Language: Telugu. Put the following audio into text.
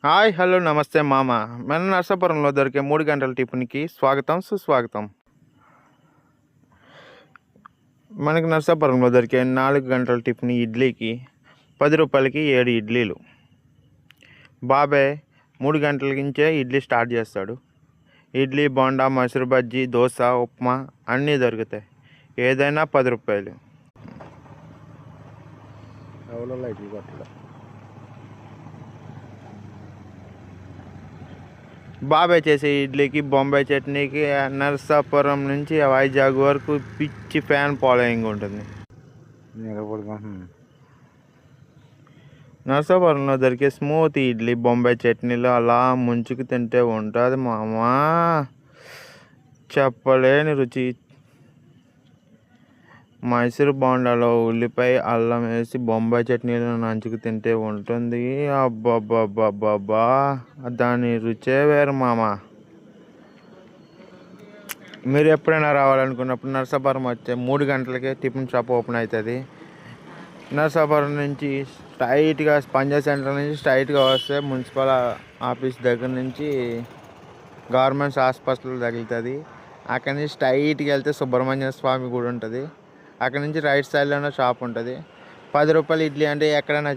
హాయ్ హలో నమస్తే మామ. మన నరసాపురంలో దొరికే 3 గంటల టిఫిన్‌కి స్వాగతం సుస్వాగతం. మనకి నరసాపురంలో దొరికే 4 గంటల టిఫిన్ ఇడ్లీకి రూ. 10కి 7 ఇడ్లీలు. బాబాయ్ 3 గంటల నుంచే ఇడ్లీ స్టార్ట్ చేస్తాడు. ఇడ్లీ, బోండా, మైసూర్ బజ్జీ, దోశ, ఉప్మా అన్నీ దొరుకుతాయి. ఏదైనా రూ. 10. ఎవరో లైట్లు కొట్టడం. బాబాయ్ చేసే ఇడ్లీకి, బొంబాయి చట్నీకి నరసాపురం నుంచి వైజాగ్ వరకు పిచ్చి ఫ్యాన్ ఫాలోయింగ్ ఉంటుంది. నరసాపురంలో దొరికే స్మూత్ ఇడ్లీ, బొంబాయి చట్నీలు అలా ముంచుకు తింటే ఉంటుంది మామా, చెప్పలేని రుచి. మైసూర్ బోండాలో ఉల్లిపాయ, అల్లం వేసి బొంబాయి చట్నీలో నంచుకు తింటే ఉంటుంది. అబ్బబ్బబ్బబ్బబ్బా, దాని రుచే వేరు మామ. మీరు ఎప్పుడైనా రావాలనుకున్నప్పుడు నరసాపురం వచ్చే 3 గంటలకే టిఫిన్ షాప్ ఓపెన్ అవుతుంది. నరసాపురం నుంచి స్ట్రైట్గా పంజాబ్ సెంటర్ నుంచి స్ట్రైట్గా వస్తే మున్సిపల్ ఆఫీస్ దగ్గర నుంచి గవర్నమెంట్ హాస్పిటల్ తగులుతుంది. అక్కడి నుంచి స్ట్రైట్గా వెళ్తే సుబ్రహ్మణ్య స్వామి గుడి ఉంటుంది. అక్కడ నుంచి రైట్ సైడ్లోనే షాప్ ఉంటుంది. రూ. 10 ఇడ్లీ అంటే ఎక్కడైనా